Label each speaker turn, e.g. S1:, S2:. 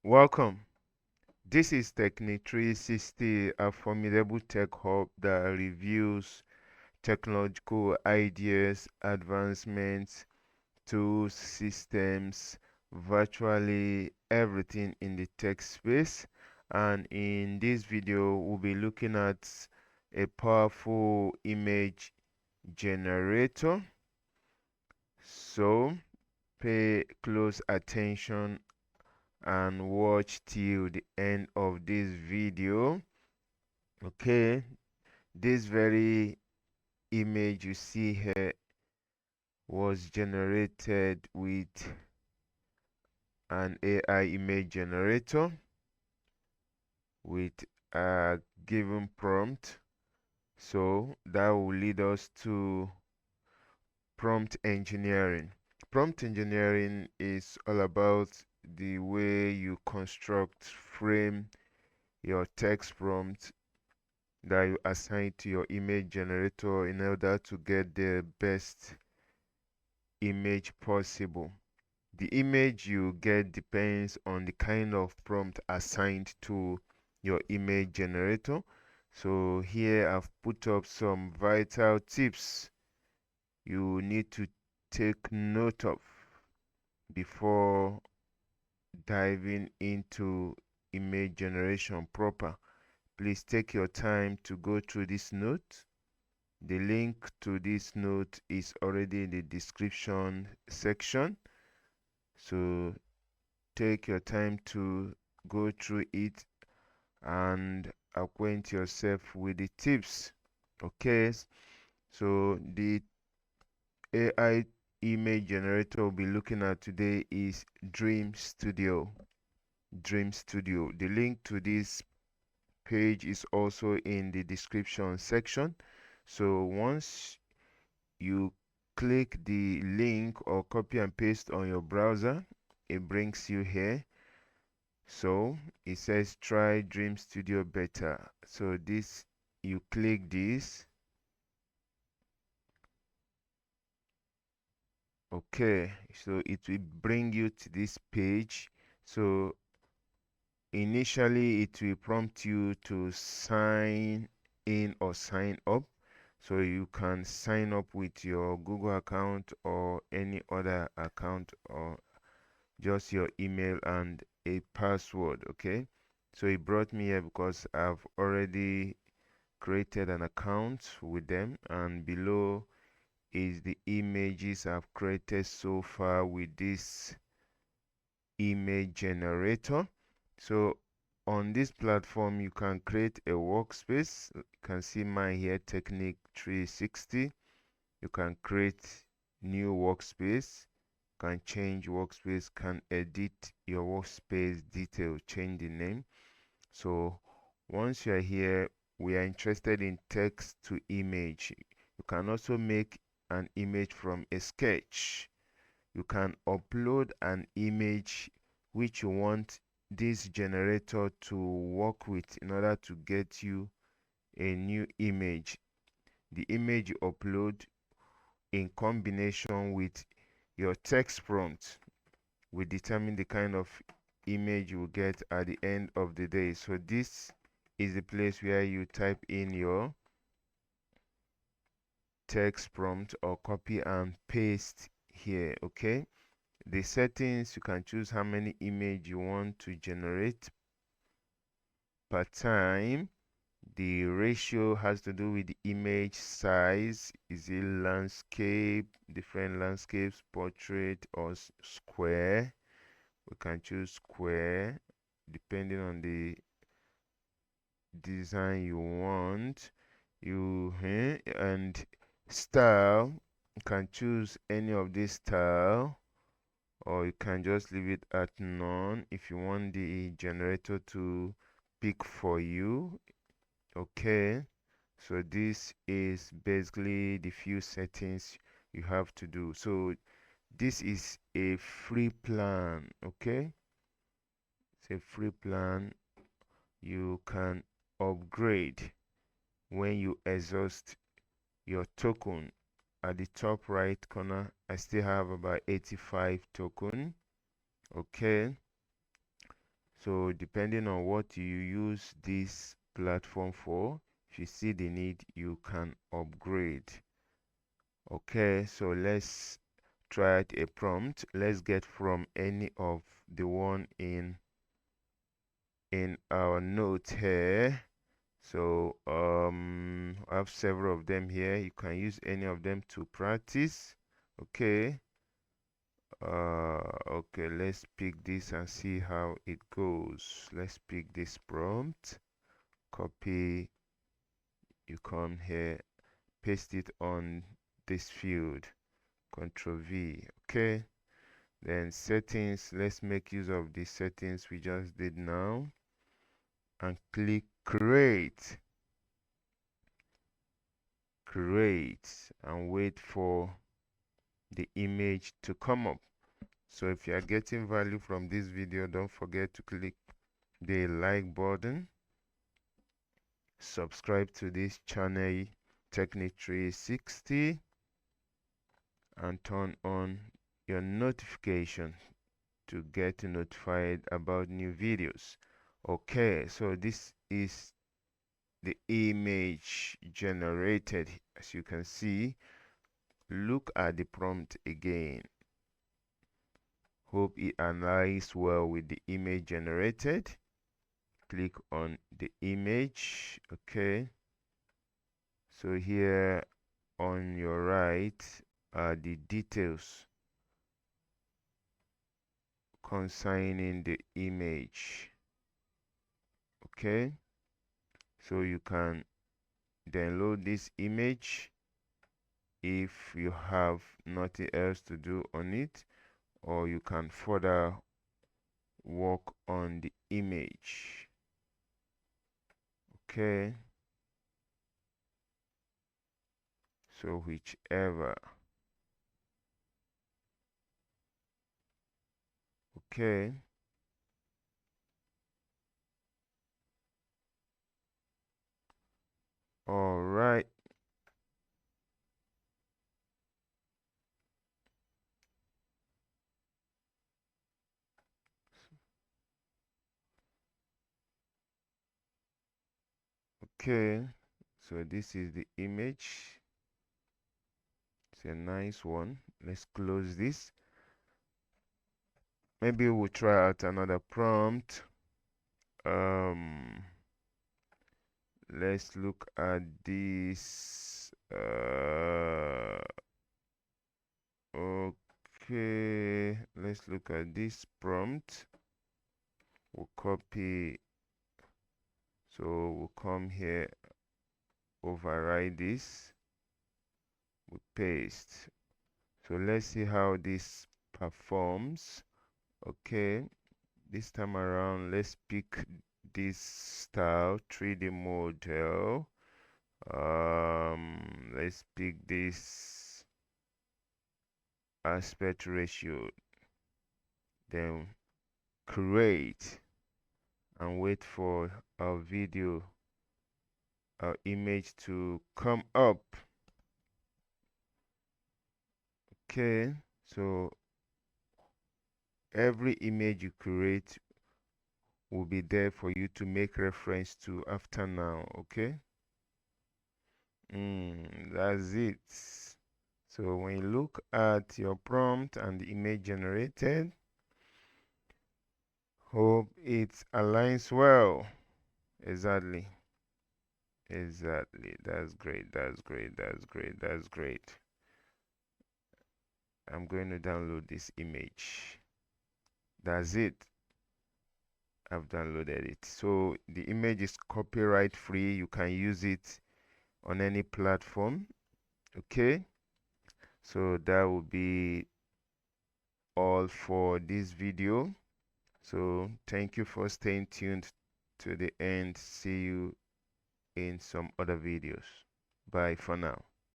S1: Welcome. This is Technique 360, a formidable tech hub that reviews technological ideas, advancements, tools, systems, virtually everything in the tech space. And in this video, we'll be looking at a powerful image generator. So pay close attention and watch till the end of this video. Okay, this very image you see here was generated with an AI image generator with a given prompt. So that will lead us to prompt engineering. Prompt engineering is all about the way you construct, frame your text prompt that you assign to your image generator in order to get the best image possible. The image you get depends on the kind of prompt assigned to your image generator. So here I've put up some vital tips you need to take note of before diving into image generation proper. Please take your time to go through this note. The link to this note is already in the description section. So take your time to go through it and acquaint yourself with the tips. Okay, so the AI image generator we'll be looking at today is Dream Studio. Dream Studio. The link to this page is also in the description section. So once you click the link or copy and paste on your browser, it brings you here. So it says try Dream Studio beta. So this, you click this. Okay, so it will bring you to this page. So initially it will prompt you to sign in or sign up. So you can sign up with your Google account or any other account or just your email and a password. Okay, so it brought me here because I've already created an account with them, and below is the images I've created so far with this image generator. So on this platform you can create a workspace. You can see mine here, Technique 360. You can create new workspace, can change workspace, can edit your workspace detail, change the name. So once you are here, we are interested in text to image. You can also make an image from a sketch. You can upload an image which you want this generator to work with in order to get you a new image. The image you upload in combination with your text prompt will determine the kind of image you will get at the end of the day. So this is the place where you type in your text prompt or copy and paste here. Okay, the settings, you can choose how many image you want to generate per time. The ratio has to do with the image size. Is it landscape, different landscapes, portrait, or square? We can choose square depending on the design you want. And style, you can choose any of this style, or you can just leave it at none if you want the generator to pick for you. Okay, so this is basically the few settings you have to do. So this is a free plan. Okay, it's a free plan. You can upgrade when you exhaust your token. At the top right corner, I still have about 85 token. Okay, So depending on what you use this platform for, if you see the need, you can upgrade. Okay, so let's try out a prompt. Let's get from any of the one in our notes here. So I have several of them here. You can use any of them to practice. Okay. Okay, let's pick this and see how it goes. Let's pick this prompt. Copy. You come here, paste it on this field. Ctrl V. Okay. Then settings. Let's make use of the settings we just did now. And click create. Create and wait for the image to come up. So if you are getting value from this video, don't forget to click the like button, subscribe to this channel Technic 360, and turn on your notification to get notified about new videos. Okay, so this is the image generated. As you can see, look at the prompt again. Hope it aligns well with the image generated. Click on the image. Okay, so here on your right are the details concerning the image. Okay, so you can download this image if you have nothing else to do on it, or you can further work on the image. Okay, so whichever. Okay, all right. Okay, so this is the image. It's a nice one. Let's close this. Maybe we'll try out another prompt. Let's look at this. Okay, let's look at this prompt. We'll copy. So we'll come here, override this. We paste. So let's see how this performs. Okay, this time around, let's pick this style 3D model. Let's pick this aspect ratio, then create and wait for our video, our image to come up. Okay, so every image you create will be there for you to make reference to after now. Okay, that's it. So when you look at your prompt and the image generated, hope it aligns well. Exactly. Exactly. That's great. That's great. That's great. That's great. I'm going to download this image. That's it. I've downloaded it. So the image is copyright free. You can use it on any platform. Okay. So that will be all for this video. So thank you for staying tuned to the end. See you in some other videos. Bye for now.